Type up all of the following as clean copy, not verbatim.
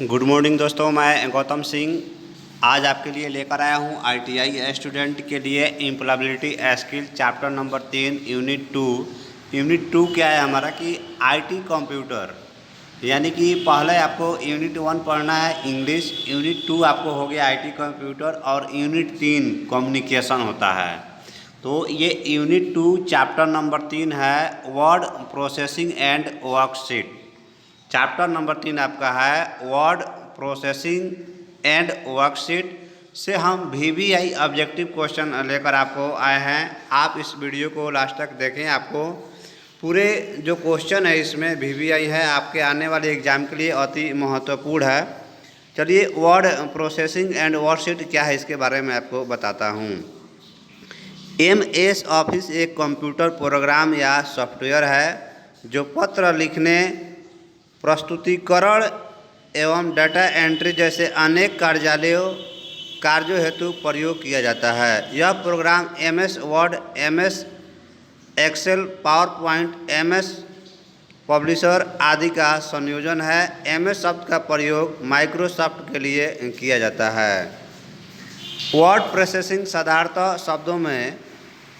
Good morning दोस्तों, मैं गौतम सिंह आज आपके लिए लेकर आया हूं आईटीआई स्टूडेंट के लिए employability skill chapter number 3 unit 2 क्या है हमारा कि आईटी कंप्यूटर। यानी कि पहले आपको यूनिट 1 पढ़ना है इंग्लिश, यूनिट 2 आपको हो गया आईटी कंप्यूटर और यूनिट 3 कम्युनिकेशन होता है। तो ये यूनिट 2 चैप्टर नंबर 3 है word processing and worksheet. Chapter number 3 आपका है वर्ड प्रोसेसिंग एंड वर्कशीट से हम वीवीआई ऑब्जेक्टिव क्वेश्चन लेकर आपको आए हैं। आप इस वीडियो को लास्ट तक देखें, आपको पूरे जो क्वेश्चन है इसमें वीवीआई है आपके आने वाले एग्जाम के लिए अति महत्वपूर्ण है। चलिए वर्ड प्रोसेसिंग एंड वर्कशीट क्या है इसके बारे में आपको बताता हूँ। MS ऑफिस एक कंप्यूटर प्रोग्राम या सॉफ्टवेयर है जो पत्र लिखने, प्रस्तुतिकरण एवं डाटा एंट्री जैसे अनेक कार्यों हेतु प्रयोग किया जाता है। यह program MS Word, MS Excel, PowerPoint, MS Publisher आदि का संयोजन है। MS शब्द का प्रयोग माइक्रोसॉफ्ट के लिए किया जाता है। वर्ड प्रोसेसिंग साधारणतः शब्दों में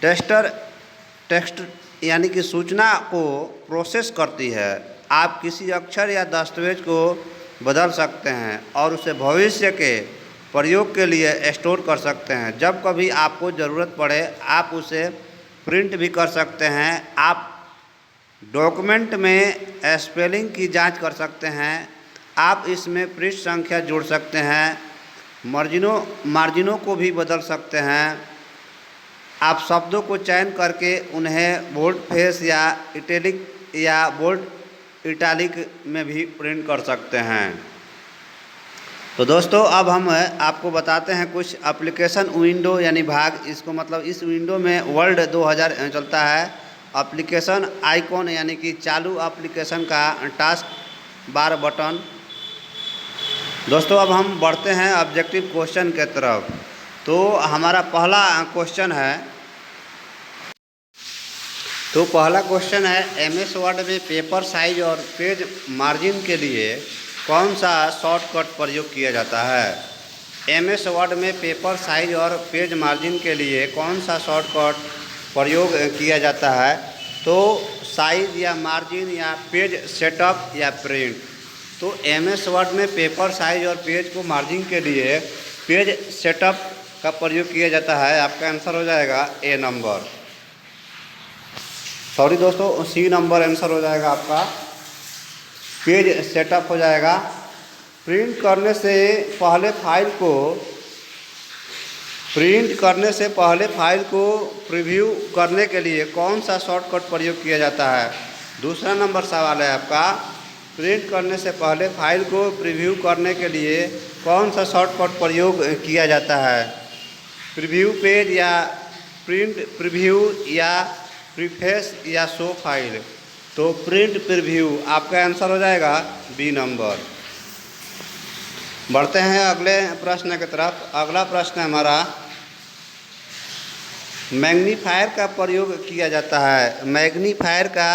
टेक्स्ट यानी कि सूचना को प्रोसेस करती है। आप किसी अक्षर या दस्तावेज को बदल सकते हैं और उसे भविष्य के प्रयोग के लिए स्टोर कर सकते हैं। जब कभी आपको ज़रूरत पड़े आप उसे प्रिंट भी कर सकते हैं। आप डॉक्यूमेंट में स्पेलिंग की जांच कर सकते हैं। आप इसमें पृष्ठ संख्या जोड़ सकते हैं, मार्जिनों को भी बदल सकते हैं। आप शब्दों को चयन करके उन्हें बोल्ड फेस या इटैलिक या बोल्ड इटैलिक में भी प्रिंट कर सकते हैं। तो दोस्तों अब हम आपको बताते हैं कुछ एप्लीकेशन विंडो यानी भाग। इसको मतलब इस विंडो में वर्ल्ड 2000 चलता है। एप्लीकेशन आइकॉन यानी कि चालू एप्लीकेशन का टास्क बार बटन। दोस्तों अब हम बढ़ते हैं ऑब्जेक्टिव क्वेश्चन के तरफ। तो हमारा पहला क्वेश्चन है MS वर्ड में पेपर साइज और पेज मार्जिन के लिए कौन सा शॉर्टकट प्रयोग किया जाता है। MS वर्ड में पेपर साइज और पेज मार्जिन के लिए कौन सा शॉर्टकट प्रयोग किया जाता है। तो साइज या मार्जिन या पेज सेटअप या प्रिंट। तो MS वर्ड में पेपर साइज और पेज को मार्जिन के लिए पेज सेटअप का प्रयोग किया जाता है। आपका आंसर हो जाएगा A नंबर। सॉरी दोस्तों, C नंबर आंसर हो जाएगा आपका। पेज सेटअप हो जाएगा। प्रिंट करने से पहले फाइल को प्रीव्यू करने के लिए कौन सा शॉर्टकट प्रयोग किया जाता है। दूसरा नंबर सवाल है आपका, प्रिंट करने से पहले फाइल को प्रीव्यू करने के लिए कौन सा शॉर्टकट प्रयोग किया जाता है। प्रीव्यू पेज या प्रिंट प्रीव्यू या प्रीफेस या शो फाइल। तो प्रिंट प्रीव्यू आपका आंसर हो जाएगा B नंबर। बढ़ते हैं अगले प्रश्न की तरफ। अगला प्रश्न है हमारा, मैग्नीफायर का प्रयोग किया जाता है। मैग्नीफायर का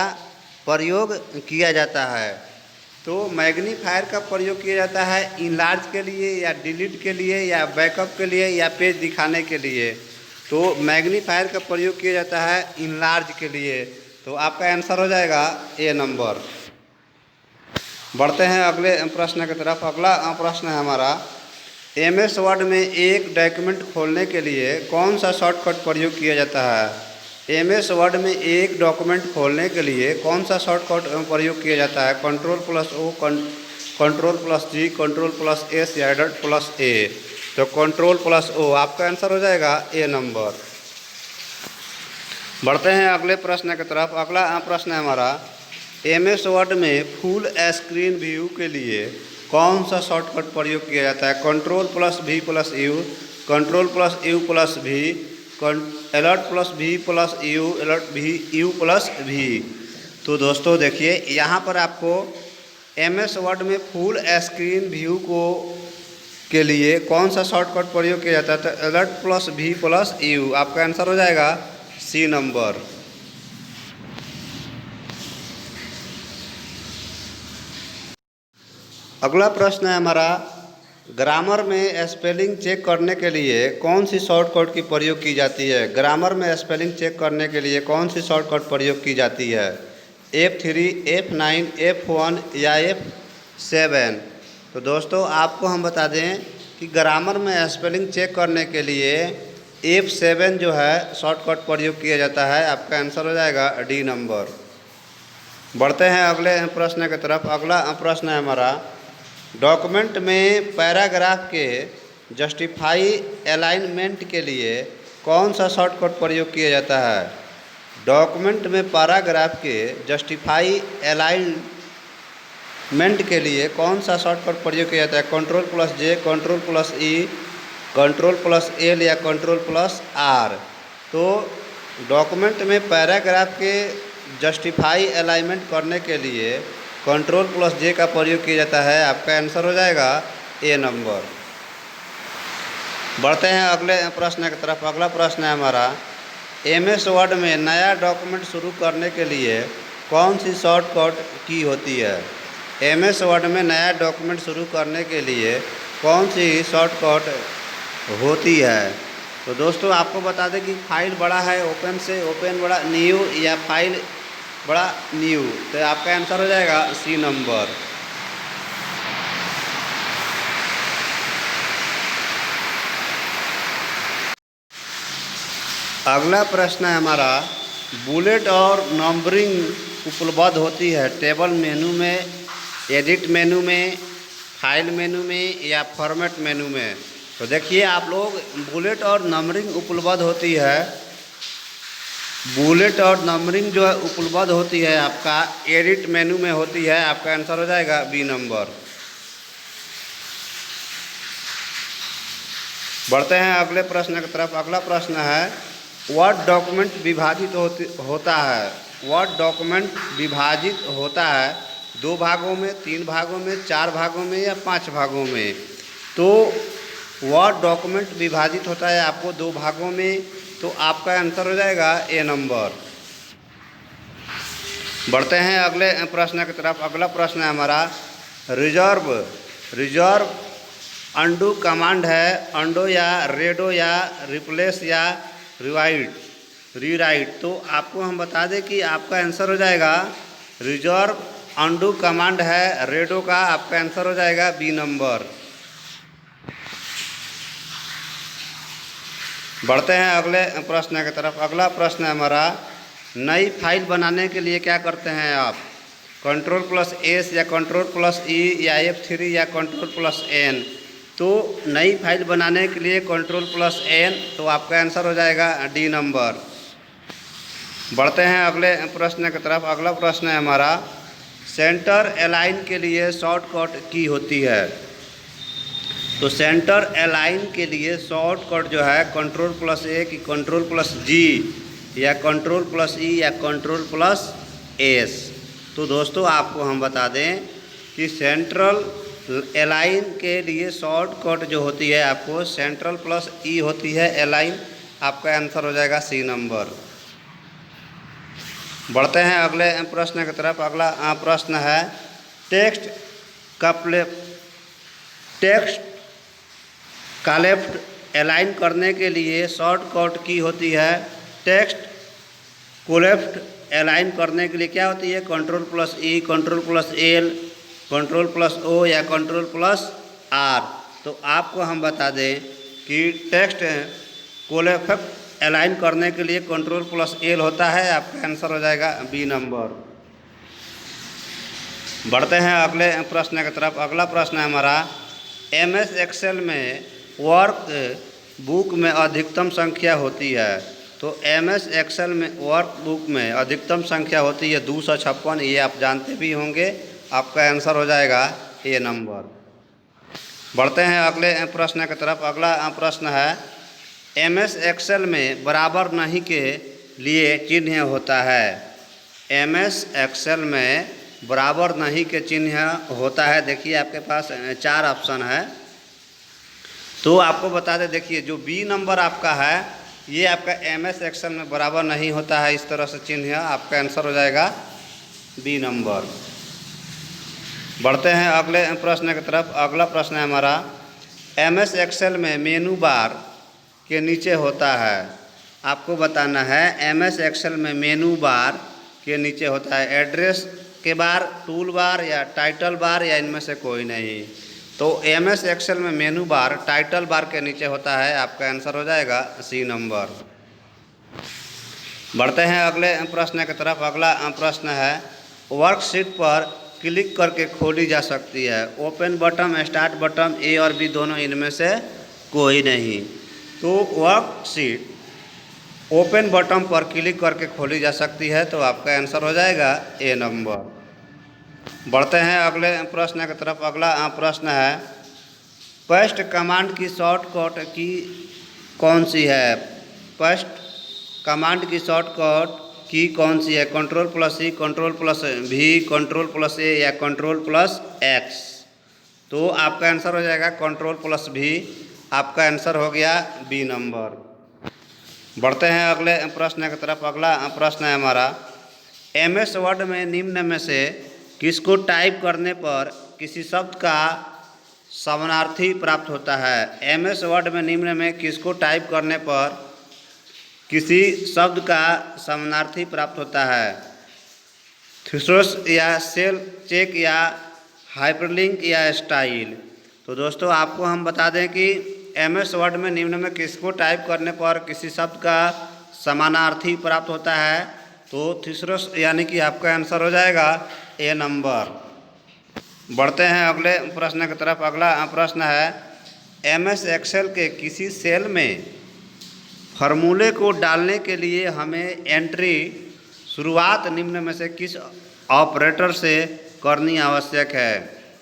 प्रयोग किया जाता है। तो मैग्नीफायर का प्रयोग किया जाता है इनलार्ज के लिए या डिलीट के लिए या बैकअप के लिए या पेज दिखाने के लिए। तो मैग्नीफायर का प्रयोग किया जाता है इनलार्ज के लिए। तो आपका आंसर हो जाएगा A नंबर। बढ़ते हैं अगले प्रश्न की तरफ। अगला प्रश्न है हमारा, MS वर्ड में एक डॉक्यूमेंट खोलने के लिए कौन सा शॉर्टकट प्रयोग किया जाता है। MS वर्ड में एक डॉक्यूमेंट खोलने के लिए कौन सा शॉर्टकट प्रयोग किया जाता है। Ctrl+O, Ctrl+G, Ctrl+S या Alt+A। तो Ctrl+O आपका आंसर हो जाएगा A नंबर। बढ़ते हैं अगले प्रश्न की तरफ। अगला प्रश्न है हमारा, MS वर्ड में फुल स्क्रीन व्यू के लिए कौन सा शॉर्टकट प्रयोग किया जाता है। Ctrl+V+U, Ctrl+U+V, Alt+V+U, Alt+V+V। तो दोस्तों देखिए यहाँ पर आपको MS वर्ड में फुल स्क्रीन व्यू के लिए कौन सा शॉर्टकट प्रयोग किया जाता है। तो Alt+V+U आपका आंसर हो जाएगा C नंबर। अगला प्रश्न है हमारा, ग्रामर में स्पेलिंग चेक करने के लिए कौन सी शॉर्टकट की प्रयोग की जाती है। ग्रामर में स्पेलिंग चेक करने के लिए कौन सी शॉर्टकट प्रयोग की जाती है। F3, F9, F1 या F7। तो दोस्तों आपको हम बता दें कि ग्रामर में स्पेलिंग चेक करने के लिए F7 जो है शॉर्टकट प्रयोग किया जाता है। आपका आंसर हो जाएगा डी नंबर। बढ़ते हैं अगले प्रश्न की तरफ। अगला प्रश्न है हमारा, डॉक्यूमेंट में पैराग्राफ के जस्टिफाई अलाइनमेंट के लिए कौन सा शॉर्टकट प्रयोग किया जाता है। डॉक्यूमेंट में पैराग्राफ के जस्टिफाई अलाइनमेंट के लिए कौन सा शॉर्टकट प्रयोग किया जाता है। Ctrl+J, Ctrl+E, Ctrl+L या Ctrl+R। तो डॉक्यूमेंट में पैराग्राफ के जस्टिफाई अलाइनमेंट करने के लिए Ctrl+J का प्रयोग किया जाता है। आपका आंसर हो जाएगा ए नंबर। बढ़ते हैं अगले प्रश्न की तरफ। अगला प्रश्न है हमारा, MS वर्ड में नया डॉक्यूमेंट शुरू करने के लिए कौन सी शॉर्टकट की होती है। MS वर्ड में नया डॉक्यूमेंट शुरू करने के लिए कौन सी शॉर्टकट होती है। तो दोस्तों आपको बता दें कि फाइल बड़ा है ओपन से ओपन बड़ा न्यू या फाइल बड़ा न्यू। तो आपका आंसर हो जाएगा सी नंबर। अगला प्रश्न है हमारा, बुलेट और नंबरिंग उपलब्ध होती है टेबल मेनू में, एडिट मेनू में, फाइल मेनू में या फॉर्मेट मेनू में। तो देखिए आप लोग, बुलेट और नंबरिंग उपलब्ध होती है। बुलेट और नंबरिंग जो है उपलब्ध होती है आपका एडिट मेनू में होती है। आपका आंसर हो जाएगा बी नंबर। बढ़ते हैं अगले प्रश्न की तरफ। अगला प्रश्न है, वर्ड डॉक्यूमेंट विभाजित होता है। वर्ड डॉक्यूमेंट विभाजित होता है 2 भागों में, 3 भागों में, 4 भागों में या 5 भागों में। तो वर्ड डॉक्यूमेंट विभाजित होता है आपको 2 भागों में। तो आपका आंसर हो जाएगा ए नंबर। बढ़ते हैं अगले प्रश्न की तरफ। अगला प्रश्न है हमारा, रिजर्व अंडू कमांड है, अंडो या रेडो या रिप्लेस या रीराइट। तो आपको हम बता दें कि आपका आंसर हो जाएगा रिजर्व अंडू कमांड है रेडो का। आपका आंसर हो जाएगा बी नंबर। बढ़ते हैं अगले प्रश्न की तरफ। अगला प्रश्न है हमारा, नई फाइल बनाने के लिए क्या करते हैं आप। Ctrl+S या Ctrl+E या F3 या Ctrl+N। तो नई फाइल बनाने के लिए Ctrl+N। तो आपका आंसर हो जाएगा डी नंबर। बढ़ते हैं अगले प्रश्न की तरफ। अगला प्रश्न है हमारा, सेंटर अलाइन के लिए शॉर्टकट की होती है। तो सेंटर अलाइन के लिए शॉर्टकट जो है Ctrl+A की Ctrl+G या Ctrl+E या Ctrl+S। तो दोस्तों आपको हम बता दें कि सेंट्रल अलाइन के लिए शॉर्टकट जो होती है आपको Ctrl+E होती है अलाइन। आपका आंसर हो जाएगा सी नंबर। बढ़ते हैं अगले प्रश्न की तरफ। अगला प्रश्न है, टेक्स्ट का लेफ्ट अलाइन करने के लिए शॉर्टकट की होती है। टेक्स्ट को लेफ्ट अलाइन करने के लिए क्या होती है Ctrl+E, Ctrl+L, Ctrl+O या Ctrl+R। तो आपको हम बता दें कि टेक्स्ट को लेफ्ट अलाइन करने के लिए Ctrl+L होता है। आपका आंसर हो जाएगा बी नंबर। बढ़ते हैं अगले प्रश्न की तरफ। अगला प्रश्न है हमारा, MS एक्सेल में वर्क बुक में अधिकतम संख्या होती है। तो MS एक्सेल में वर्क बुक में अधिकतम संख्या होती है 256। ये आप जानते भी होंगे। आपका आंसर हो जाएगा ए नंबर। बढ़ते हैं अगले प्रश्न की तरफ। अगला प्रश्न है, MS एक्सेल में बराबर नहीं के लिए चिन्ह होता है। MS एक्सेल में बराबर नहीं के चिन्ह होता है। देखिए आपके पास 4 ऑप्शन है। तो आपको बता दें, देखिए जो बी नंबर आपका है ये आपका MS एक्सेल में बराबर नहीं होता है। इस तरह से चिन्ह है। आपका आंसर हो जाएगा बी नंबर। बढ़ते हैं अगले प्रश्न की तरफ। अगला प्रश्न है हमारा, MS एक्सेल में मेनू बार के नीचे होता है। आपको बताना है MS एक्सेल में मेनू बार के नीचे होता है एड्रेस के बार, टूल बार या टाइटल बार या इनमें से कोई नहीं। तो MS एक्सेल में मेनू बार टाइटल बार के नीचे होता है। आपका आंसर हो जाएगा C नंबर। बढ़ते हैं अगले प्रश्न की तरफ। अगला प्रश्न है, वर्कशीट पर क्लिक करके खोली जा सकती है। Open button, start button, A और B दोनों इनमें से कोई नहीं। तो वर्कशीट ओपन बटन पर क्लिक करके खोली जा सकती है। तो आपका आंसर हो जाएगा A नंबर। बढ़ते हैं अगले प्रश्न की तरफ। अगला प्रश्न है, पेस्ट कमांड की शॉर्टकट की कौन सी है? पेस्ट कमांड की शॉर्टकट की कौन सी है? Ctrl+C, Ctrl+V, Ctrl+A या Ctrl+X? तो आपका आंसर हो जाएगा Ctrl+V। आपका आंसर हो गया B नंबर। बढ़ते हैं अगले प्रश्न की तरफ। अगला प्रश्न है हमारा, MS वर्ड में निम्न में से किसको टाइप करने पर किसी शब्द का समानार्थी प्राप्त होता है? MS वर्ड में निम्न में किसको टाइप करने पर किसी शब्द का समानार्थी प्राप्त होता है? थीसॉरस या सेल चेक या हाइपरलिंक या स्टाइल? तो दोस्तों आपको हम बता दें कि MS वर्ड में निम्न में किसको टाइप करने पर किसी शब्द का समानार्थी प्राप्त होता है? तो थीसॉरस, यानी कि आपका आंसर हो जाएगा A नंबर। बढ़ते हैं अगले प्रश्न की तरफ। अगला प्रश्न है, MS एक्सेल के किसी सेल में फार्मूले को डालने के लिए हमें एंट्री शुरुआत निम्न में से किस ऑपरेटर से करनी आवश्यक है?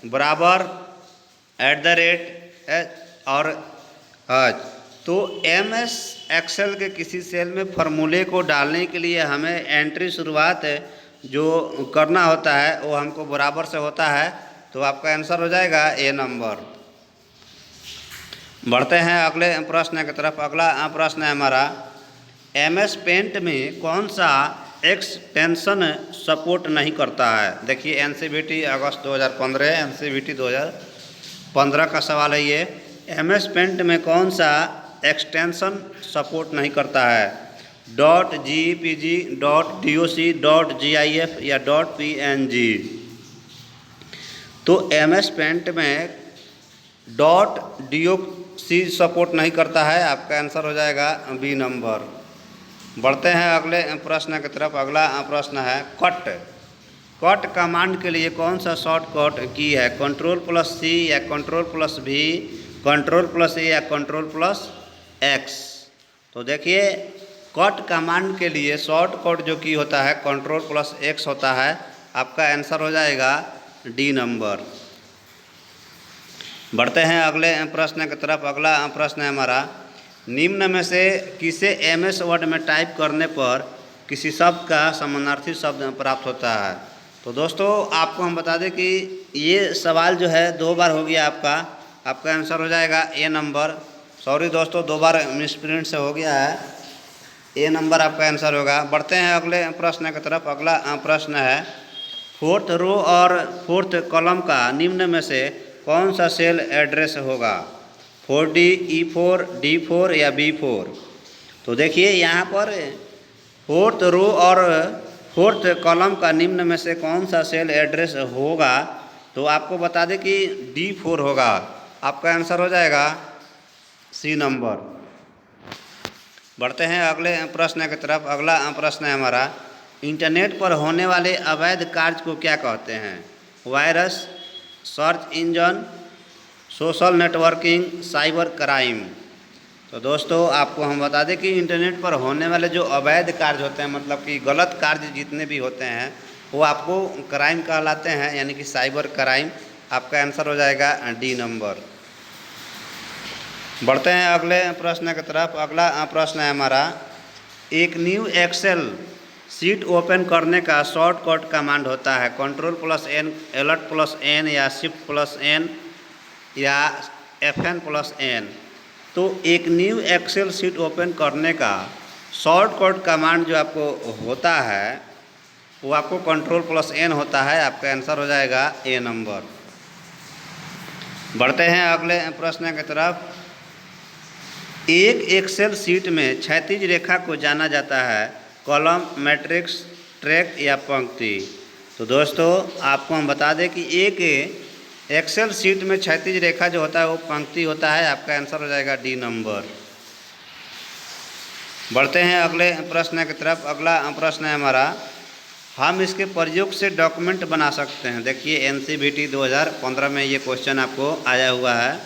बराबर, @ और #। तो MS एक्सेल के किसी सेल में फार्मूले को डालने के लिए हमें एंट्री शुरुआत जो करना होता है वो हमको बराबर से होता है। तो आपका आंसर हो जाएगा A नंबर। बढ़ते हैं अगले प्रश्न की तरफ। अगला प्रश्न है हमारा, MS पेंट में कौन सा एक्सटेंशन सपोर्ट नहीं करता है? देखिए NCVT अगस्त 2015, NCVT 2015 का सवाल है ये। MS पेंट में कौन सा एक्सटेंशन सपोर्ट नहीं करता है? .jpg, .doc, .gif या .png? तो MS पेंट में .doc सपोर्ट नहीं करता है। आपका आंसर हो जाएगा B नंबर। बढ़ते हैं अगले प्रश्न की तरफ। अगला प्रश्न है, कट कमांड के लिए कौन सा शॉर्टकट की है? Ctrl+C या Ctrl+V, Ctrl+A या Ctrl+X? तो देखिए कट कमांड के लिए शॉर्टकट जो की होता है Ctrl+X होता है। आपका आंसर हो जाएगा D नंबर। बढ़ते हैं अगले प्रश्न की तरफ। अगला प्रश्न है हमारा, निम्न में से किसे MS वर्ड में टाइप करने पर किसी शब्द का समानार्थी शब्द प्राप्त होता है? तो दोस्तों आपको हम बता दें कि ये सवाल जो है 2 बार हो गया आपका। आपका आंसर हो जाएगा A नंबर। सॉरी दोस्तों, 2 बार मिसप्रिंट से हो गया है। A नंबर आपका आंसर होगा। बढ़ते हैं अगले प्रश्न की तरफ। अगला प्रश्न है, 4th रो और 4th कॉलम का निम्न में से कौन सा सेल एड्रेस होगा? 4D, E4, D4 या B4? तो देखिए यहाँ पर 4th रो और 4th कॉलम का निम्न में से कौन सा सेल एड्रेस होगा? तो आपको बता दें कि D4 होगा। आपका आंसर हो जाएगा C नंबर। बढ़ते हैं अगले प्रश्न की तरफ। अगला प्रश्न है हमारा, इंटरनेट पर होने वाले अवैध कार्य को क्या कहते हैं? Virus, search engine, social networking, cyber crime? तो दोस्तों आपको हम बता दें कि इंटरनेट पर होने वाले जो अवैध कार्य होते हैं, मतलब कि गलत कार्य जितने भी होते हैं वो आपको क्राइम कहलाते हैं, यानी कि साइबर क्राइम। आपका आंसर हो जाएगा D नंबर। बढ़ते हैं अगले प्रश्न की तरफ। अगला प्रश्न है हमारा, एक न्यू एक्सेल शीट ओपन करने का शॉर्टकट कमांड होता है Ctrl+N, Alt+N या Shift+N या FN+N? तो एक न्यू एक्सेल शीट ओपन करने का शॉर्टकट कमांड जो आपको होता है वो आपको कंट्रोल प्लस एन होता है, आपका आंसर हो जाएगा ए नंबर। बढ़ते हैं अगले प्रश्न की तरफ। एक एक्सेल शीट में क्षैतिज रेखा को जाना जाता है कॉलम, मैट्रिक्स, ट्रैक या पंक्ति। तो दोस्तों आपको हम बता दें कि एक एक्सेल शीट में क्षैतिज रेखा जो होता है वो पंक्ति होता है, आपका आंसर हो जाएगा डी नंबर। बढ़ते हैं अगले प्रश्न की तरफ। अगला प्रश्न है हमारा, हम इसके प्रयोग से डॉक्यूमेंट बना सकते हैं। देखिए एनसीवीटी 2015 में ये क्वेश्चन आपको आया हुआ है।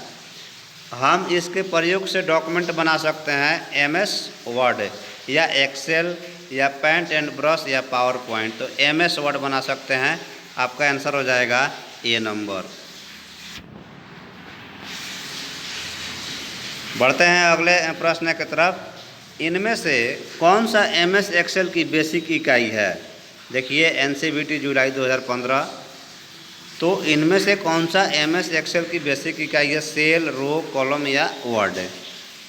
हम इसके प्रयोग से डॉक्यूमेंट बना सकते हैं एमएस वर्ड या एक्सेल या पेंट एंड ब्रश या पावर पॉइंट। तो एमएस वर्ड बना सकते हैं, आपका आंसर हो जाएगा ए नंबर। बढ़ते हैं अगले प्रश्न की तरफ। इनमें से कौन सा एमएस एक्सेल की बेसिक इकाई है? देखिए एनसीवीटी जुलाई 2015। तो इनमें से कौन सा एमएस एक्सेल की बेसिक इकाई है? सेल, रो, कॉलम या वर्ड।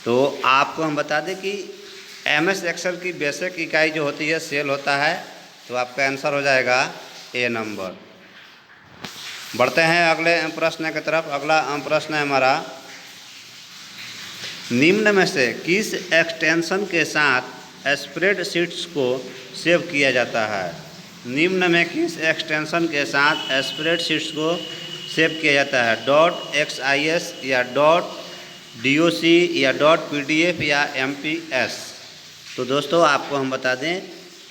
तो आपको हम बता दें कि एमएस एक्सेल की बेसिक इकाई जो होती है सेल होता है, तो आपका आंसर हो जाएगा ए नंबर। बढ़ते हैं अगले प्रश्न की तरफ। अगला प्रश्न है हमारा, निम्न में से किस एक्सटेंशन के साथ स्प्रेडशीट्स को सेव किया जाता है? निम्न में किस एक्सटेंशन के साथ स्प्रेडशीट्स को सेव किया जाता है? .xis या .doc या .pdf या MPS। तो दोस्तों आपको हम बता दें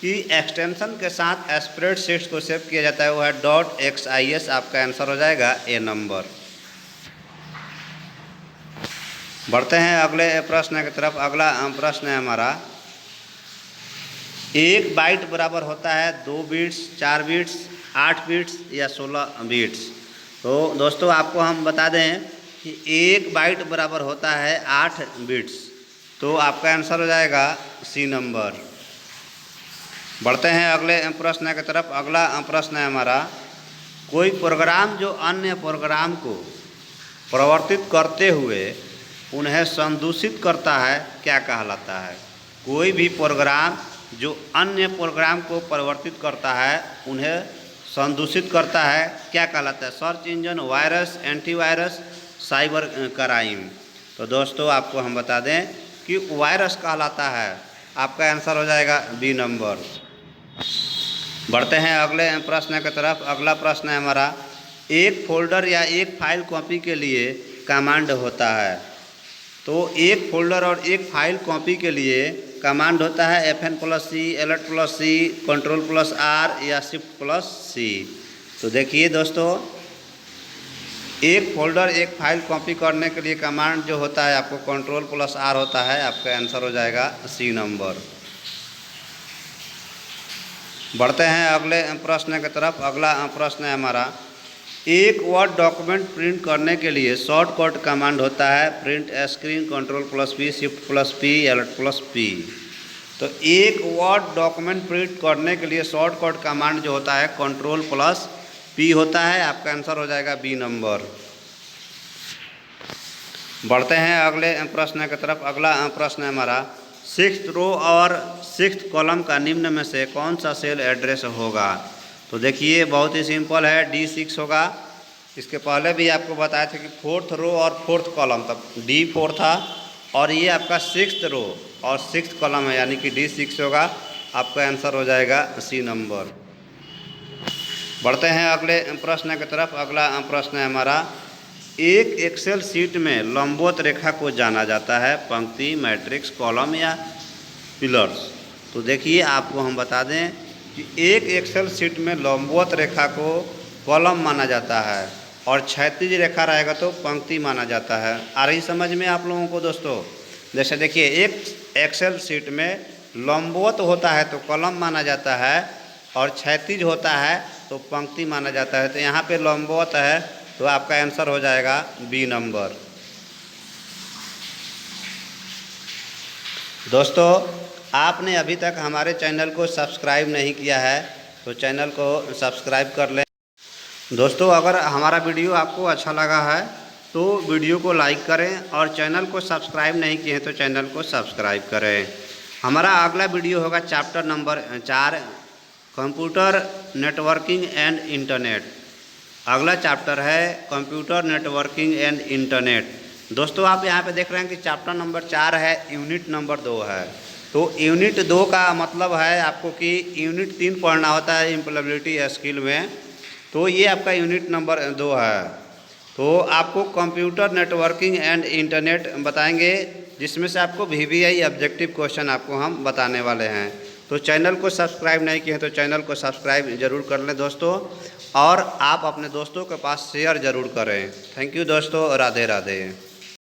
कि एक्सटेंशन के साथ स्प्रेडशीट्स को सेव किया जाता है वो है .xis, आपका आंसर हो जाएगा ए नंबर। बढ़ते हैं अगले प्रश्न की तरफ। अगला प्रश्न है हमारा, 1 बाइट बराबर होता है 2 बिट्स, 4 बिट्स, 8 बिट्स या 16 बिट्स। तो दोस्तों आपको हम बता दें कि 1 बाइट बराबर होता है 8 बिट्स। तो आपका आंसर हो जाएगा सी नंबर। बढ़ते हैं अगले प्रश्न की तरफ। अगला प्रश्न है हमारा, कोई प्रोग्राम जो अन्य प्रोग्राम को प्रवर्तित करते हुए उन्हें संदूषित करता है क्या कहलाता है? कोई भी प्रोग्राम जो अन्य प्रोग्राम को परिवर्तित करता है उन्हें संदूषित करता है क्या कहलाता है? Search engine, virus, antivirus, cyber crime. तो दोस्तों आपको हम बता दें कि वायरस कहलाता है, आपका आंसर हो जाएगा बी नंबर। बढ़ते हैं अगले प्रश्न की तरफ। अगला प्रश्न है हमारा, एक फोल्डर या एक फाइल कॉपी के लिए कमांड होता है। तो एक फोल्डर और एक फाइल कॉपी के लिए कमांड होता है FN+C, Alt+C, Ctrl+R या Shift+C। तो देखिए दोस्तों, एक फोल्डर एक फाइल कॉपी करने के लिए कमांड जो होता है आपको Ctrl+R होता है, आपका आंसर हो जाएगा सी नंबर। बढ़ते हैं अगले प्रश्न की तरफ। अगला प्रश्न है हमारा, एक वर्ड डॉक्यूमेंट प्रिंट करने के लिए शॉर्टकट कमांड होता है print screen, Ctrl+P, Shift+P, Alt+P। तो एक वर्ड डॉक्यूमेंट प्रिंट करने के लिए शॉर्टकट कमांड जो होता है Ctrl+P होता है, आपका आंसर हो जाएगा बी नंबर। बढ़ते हैं अगले प्रश्न की तरफ। अगला प्रश्न है हमारा, 6th रो और 6th कॉलम का निम्न में से कौन सा सेल एड्रेस होगा? तो देखिए बहुत ही सिंपल है, D6 होगा। इसके पहले भी आपको बताया था कि 4th रो और 4th कॉलम, तब D4 था, और ये आपका 6th रो और 6th कॉलम है, यानी कि D6 होगा, आपका आंसर हो जाएगा सी नंबर। बढ़ते हैं अगले प्रश्न की तरफ। अगला प्रश्न है हमारा, एक एक्सेल शीट में लंबवत रेखा को जाना जाता है पंक्ति, मैट्रिक्स, कॉलम या पिलर्स। तो देखिए आपको हम बता दें कि एक एक्सेल शीट में लंबवत रेखा को कॉलम माना जाता है और क्षैतिज रेखा रहेगा तो पंक्ति माना जाता है। आ रही समझ में आप लोगों को दोस्तों? जैसे देखिए, एक एक्सेल शीट में लंबवत होता है तो कॉलम माना जाता है और क्षैतिज होता है तो पंक्ति माना जाता है। तो यहाँ पे लंबवत है तो आपका आंसर हो जाएगा बी नंबर। दोस्तों आपने अभी तक हमारे चैनल को सब्सक्राइब नहीं किया है तो चैनल को सब्सक्राइब कर लें। दोस्तों अगर हमारा वीडियो आपको अच्छा लगा है तो वीडियो को लाइक करें और चैनल को सब्सक्राइब नहीं किए हैं तो चैनल को सब्सक्राइब करें। हमारा अगला वीडियो होगा chapter number 4 computer networking and internet. अगला चैप्टर है कंप्यूटर नेटवर्किंग एंड इंटरनेट। दोस्तों आप यहाँ पे देख रहे हैं कि चैप्टर नंबर 4 है, यूनिट नंबर 2 है। तो यूनिट 2 का मतलब है आपको कि यूनिट 3 पढ़ना होता है इम्प्लॉयबिलिटी स्किल में, तो ये आपका यूनिट नंबर 2 है। तो आपको कंप्यूटर नेटवर्किंग एंड इंटरनेट बताएंगे, जिसमें से आपको VBI ऑब्जेक्टिव क्वेश्चन आपको हम बताने वाले हैं। तो चैनल को सब्सक्राइब नहीं किए हैं तो चैनल को सब्सक्राइब ज़रूर कर लें दोस्तों, और आप अपने दोस्तों के पास शेयर ज़रूर करें। थैंक यू दोस्तों, राधे राधे।